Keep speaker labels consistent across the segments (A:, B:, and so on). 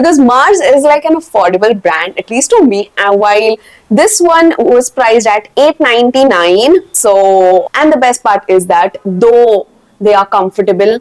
A: because Mars is like an affordable brand, at least to me. And while this one was priced at $8.99, so, and the best part is that though they are comfortable,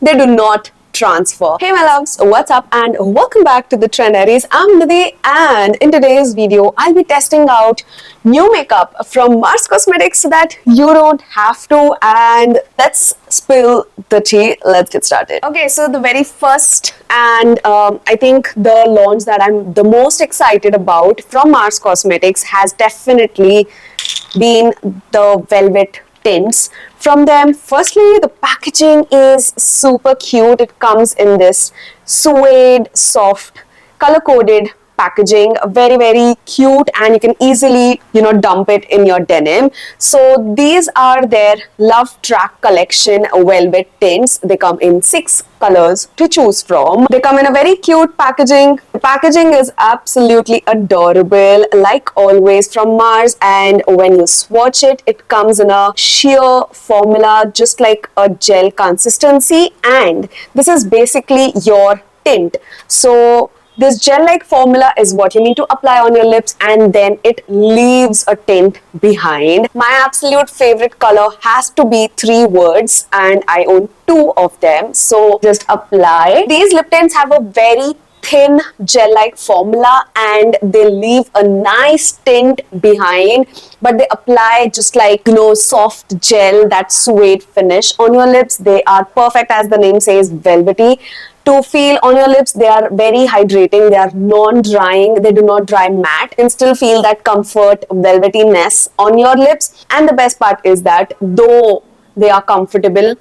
A: they do not transfer. Hey my loves, what's up and welcome back to the Trend Aries. I'm Nidhi, and in today's video I'll be testing out new makeup from Mars Cosmetics so that you don't have to, and let's spill the tea. Let's get started. Okay, so the very first and I think the launch that I'm the most excited about from Mars Cosmetics has definitely been the velvet tints from them. Firstly, the packaging is super cute. It comes in this suede, soft, color-coded packaging, very cute, and you can easily dump it in your denim. So these are their Love Track collection velvet tints. They come in 6 colors to choose from. They come in a very cute packaging. The packaging is absolutely adorable, like always from Mars, and when you swatch it, it comes in a sheer formula, just like a gel consistency, and this is basically your tint. So this gel-like formula is what you need to apply on your lips, and then it leaves a tint behind. My absolute favorite color has to be 3 words, and I own 2 of them. So just apply. These lip tints have a very thin gel-like formula and they leave a nice tint behind, but they apply just like soft gel, that suede finish on your lips. They are perfect, as the name says, velvety to feel on your lips. They are very hydrating, they are non-drying, they do not dry matte, and still feel that comfort velvetyness on your lips. And the best part is that though they are comfortable,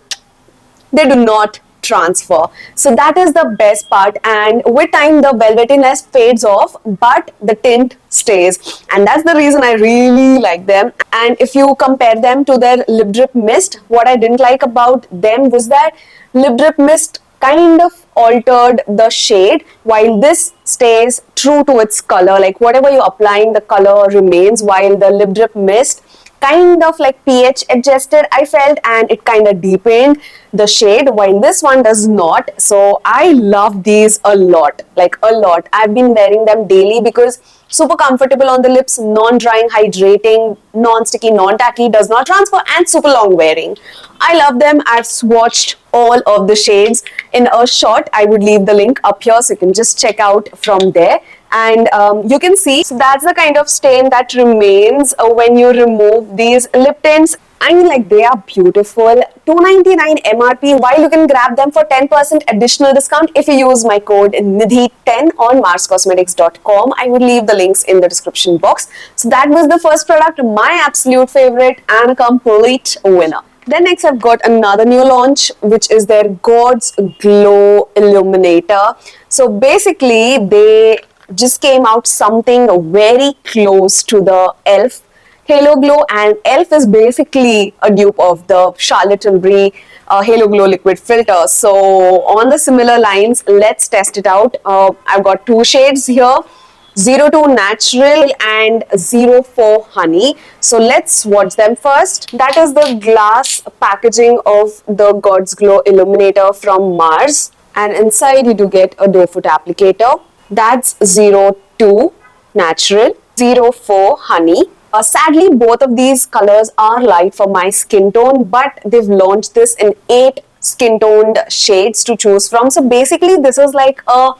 A: they do not transfer. So that is the best part, and with time the velvetyness fades off but the tint stays, and that's the reason I really like them. And if you compare them to their lip drip mist, what I didn't like about them was that lip drip mist kind of altered the shade, while this stays true to its color. Like whatever you're applying, the color remains, while the lip drip mist kind of like pH adjusted, I felt, and it kind of deepened the shade, while this one does not. So I love these a lot, like a lot. I've been wearing them daily because super comfortable on the lips, non-drying, hydrating, non-sticky, non-tacky, does not transfer, and super long wearing. I love them. I've swatched all of the shades in a short. I would leave the link up here so you can just check out from there. And you can see, so that's the kind of stain that remains when you remove these lip tints. I mean, like, they are beautiful. $2.99 MRP, while you can grab them for 10% additional discount if you use my code Nidhi10 on marscosmetics.com. I would leave the links in the description box. So that was the first product, my absolute favorite and a complete winner. Then next I've got another new launch, which is their God's Glow Illuminator. So basically they just came out something very close to the e.l.f. Halo Glow, and e.l.f. is basically a dupe of the Charlotte Tilbury Halo Glow liquid filter. So on the similar lines, let's test it out. I've got 2 shades here, 02 Natural and 04 Honey. So let's swatch them first. That is the glass packaging of the God's Glow Illuminator from Mars, and inside you do get a doe foot applicator. That's 02 Natural, 04 Honey. Sadly, both of these colors are light for my skin tone, but they've launched this in 8 skin toned shades to choose from. So basically this is like a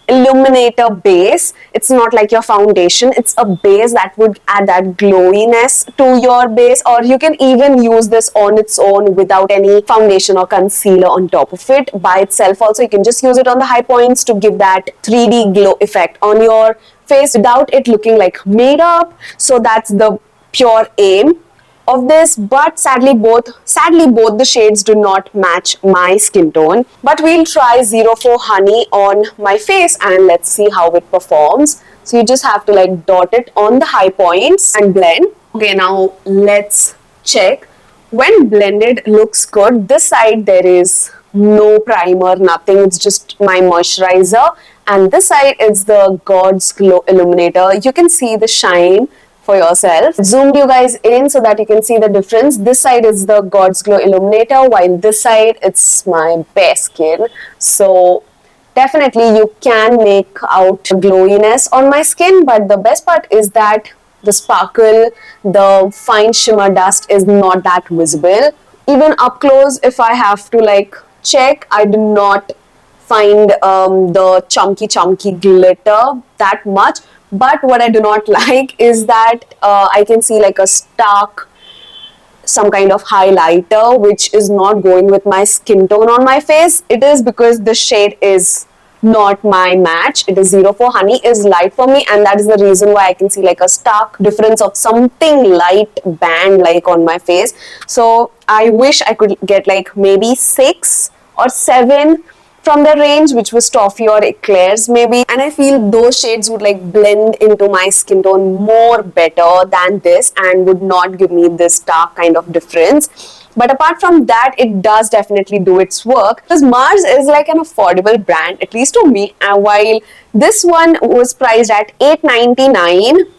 A: illuminator base. It's not like your foundation, it's a base that would add that glowiness to your base, or you can even use this on its own without any foundation or concealer on top of it. By itself also, you can just use it on the high points to give that 3D glow effect on your face without it looking like made up. So that's the pure aim of this, but sadly both the shades do not match my skin tone. But we'll try 04 Honey on my face and let's see how it performs. So you just have to like dot it on the high points and blend. Okay, now let's check. When blended, looks good. This side there is no primer, nothing, it's just my moisturizer, and this side is the God's Glow Illuminator. You can see the shine for yourself. Zoomed you guys in so that you can see the difference. This side is the God's Glow Illuminator, while this side it's my bare skin. So definitely you can make out glowiness on my skin, but the best part is that the sparkle, the fine shimmer dust is not that visible. Even up close, if I have to like check, I do not find the chunky glitter that much. But what I do not like is that I can see like a stark, some kind of highlighter which is not going with my skin tone on my face. It is because the shade is not my match. It is 04 Honey is light for me, and that is the reason why I can see like a stark difference of something light band like on my face. So I wish I could get like maybe 6 or 7 from the range, which was toffee or eclairs maybe, and I feel those shades would like blend into my skin tone more better than this and would not give me this dark kind of difference. But apart from that, it does definitely do its work, because Mars is like an affordable brand, at least to me, and while this one was priced at $8.99,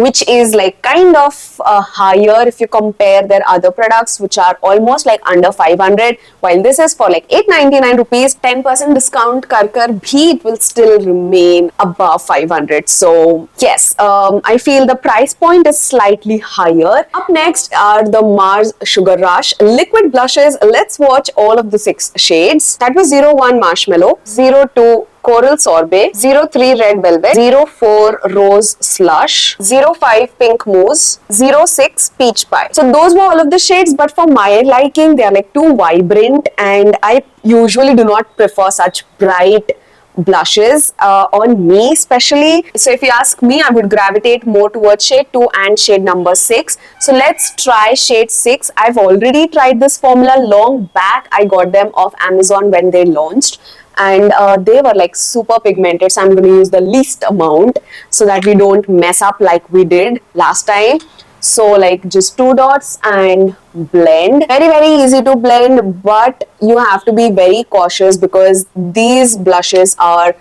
A: which is like kind of higher if you compare their other products, which are almost like under 500, while this is for like 899 rupees. 10% discount karkar bhi it will still remain above 500. So yes, I feel the price point is slightly higher. Up next are the Mars Sugar Rush liquid blushes. Let's watch all of the 6 shades. That was 01 Marshmallow, 02 Coral Sorbet, 03 Red Velvet, 04 Rose Slush, 05 Pink Mousse, 06 Peach Pie. So those were all of the shades, but for my liking, they are like too vibrant, and I usually do not prefer such bright blushes on me especially. So if you ask me, I would gravitate more towards shade 2 and shade number 6. So let's try shade 6. I've already tried this formula long back. I got them off Amazon when they launched, and they were like super pigmented, so I'm going to use the least amount so that we don't mess up like we did last time. So like just 2 dots and blend. Very easy to blend, but you have to be very cautious because these blushes are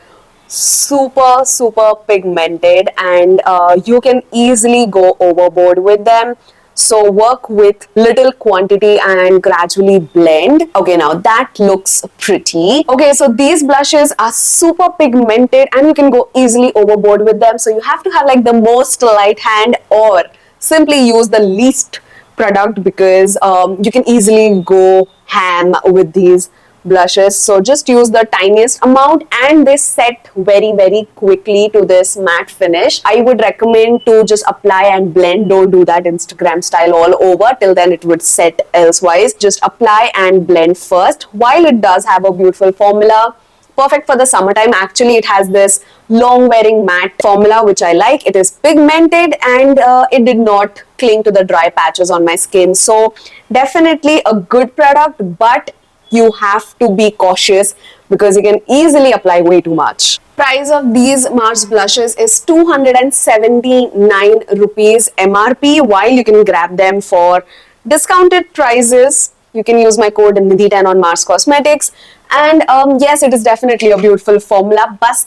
A: super pigmented, and you can easily go overboard with them. So work with little quantity and gradually blend. Okay, now that looks pretty. Okay, so these blushes are super pigmented and you can go easily overboard with them. So you have to have like the most light hand, or simply use the least product, because you can easily go ham with these blushes. So just use the tiniest amount, and they set very quickly to this matte finish. I would recommend to just apply and blend. Don't do that Instagram style all over, till then it would set elsewise. Just apply and blend first. While it does have a beautiful formula, perfect for the summertime. Actually, it has this long wearing matte formula, which I like. It is pigmented, and it did not cling to the dry patches on my skin. So definitely a good product, but you have to be cautious because you can easily apply way too much. Price of these Mars blushes is 279 rupees MRP, while you can grab them for discounted prices. You can use my code Nidhi10 on Mars Cosmetics. And yes, it is definitely a beautiful formula. Bas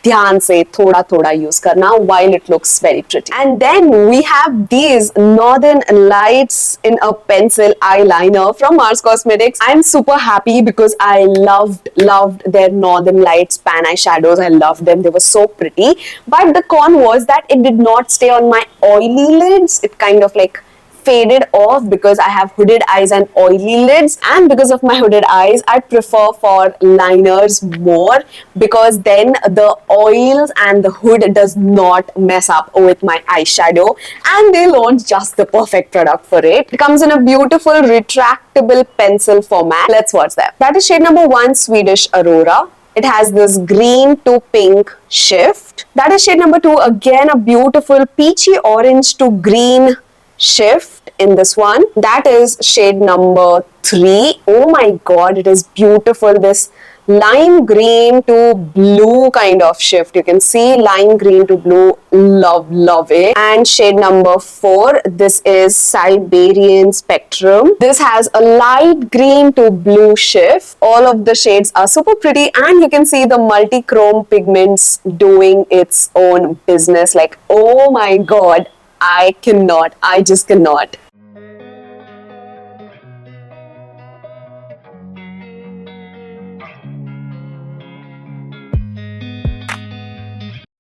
A: ध्यान से थोड़ा थोड़ा use करना while it looks very pretty. And then we have these Northern Lights in a pencil eyeliner from Mars Cosmetics. I'm super happy because I loved their Northern Lights pan eyeshadows. I loved them. They were so pretty. But the con was that it did not stay on my oily lids. It kind of like faded off because I have hooded eyes and oily lids, and because of my hooded eyes I prefer for liners more, because then the oils and the hood does not mess up with my eyeshadow, and they launched just the perfect product for it. It comes in a beautiful retractable pencil format. Let's watch that. That is shade number 1, Swedish Aurora. It has this green to pink shift. That is shade number 2, again a beautiful peachy orange to green shift in this one. That is shade number 3. Oh my god, it is beautiful. This lime green to blue kind of shift. You can see lime green to blue. Love it. And shade number 4, this is Siberian Spectrum. This has a light green to blue shift. All of the shades are super pretty, and you can see the multi-chrome pigments doing its own business. Like, oh my god, I just cannot.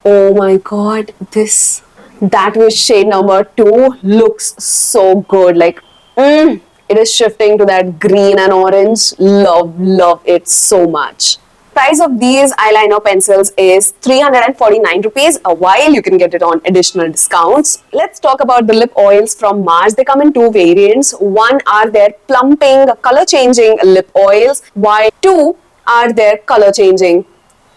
A: Oh my god, that was shade number 2, looks so good. Like, it is shifting to that green and orange. Love it so much. Price of these eyeliner pencils is 349 rupees, while you can get it on additional discounts. Let's talk about the lip oils from Mars. They come in two variants. One are their plumping color changing lip oils, while two are their color changing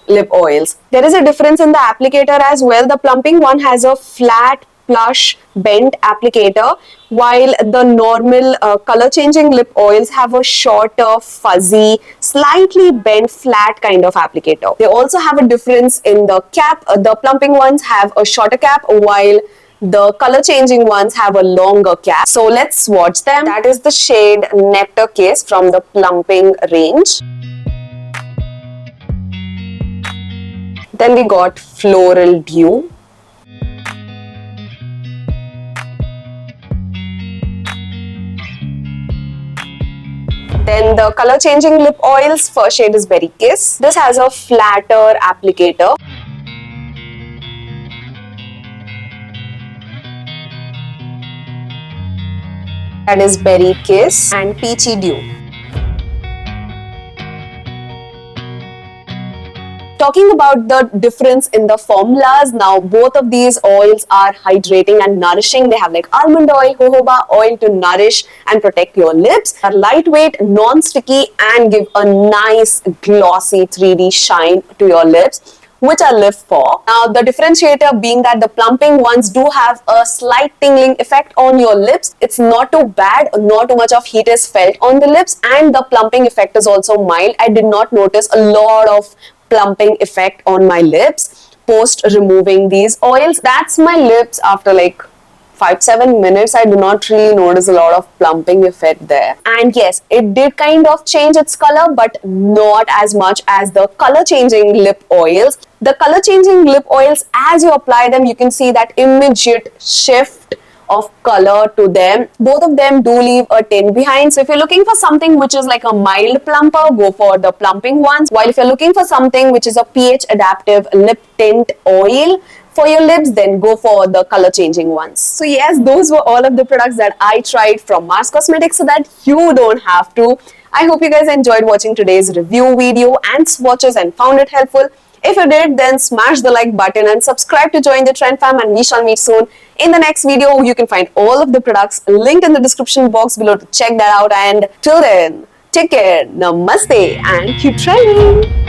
A: lip oils. There is a difference in the applicator as well. The plumping one has a flat, plush, bent applicator, while the normal color changing lip oils have a shorter, fuzzy, slightly bent, flat kind of applicator. They also have a difference in the cap. The plumping ones have a shorter cap, while the color changing ones have a longer cap. So let's swatch them. That is the shade Nectar Kiss from the plumping range. Then we got Floral Dew. Then the color changing lip oils, first shade is Berry Kiss. This has a flatter applicator. That is Berry Kiss and Peachy Dew. Talking about the difference in the formulas, now both of these oils are hydrating and nourishing. They have like almond oil, jojoba oil to nourish and protect your lips. Are lightweight, non-sticky, and give a nice glossy 3D shine to your lips, which I live for. Now the differentiator being that the plumping ones do have a slight tingling effect on your lips. It's not too bad, not too much of heat is felt on the lips, and the plumping effect is also mild. I did not notice a lot of plumping effect on my lips post removing these oils. That's my lips after like 5-7 minutes. I do not really notice a lot of plumping effect there. And yes, it did kind of change its color, but not as much as the color changing lip oils. The color changing lip oils, as you apply them, you can see that immediate shift of color to them. Both of them do leave a tint behind. So if you're looking for something which is like a mild plumper, go for the plumping ones. While if you're looking for something which is a pH adaptive lip tint oil for your lips, then go for the color changing ones. So yes, those were all of the products that I tried from Mars Cosmetics so that you don't have to. I hope you guys enjoyed watching today's review video and swatches and found it helpful. If you did, then smash the like button and subscribe to join the Trend Fam, and we shall meet soon in the next video. You can find all of the products linked in the description box below to check that out. And till then, take care, namaste, and keep trending.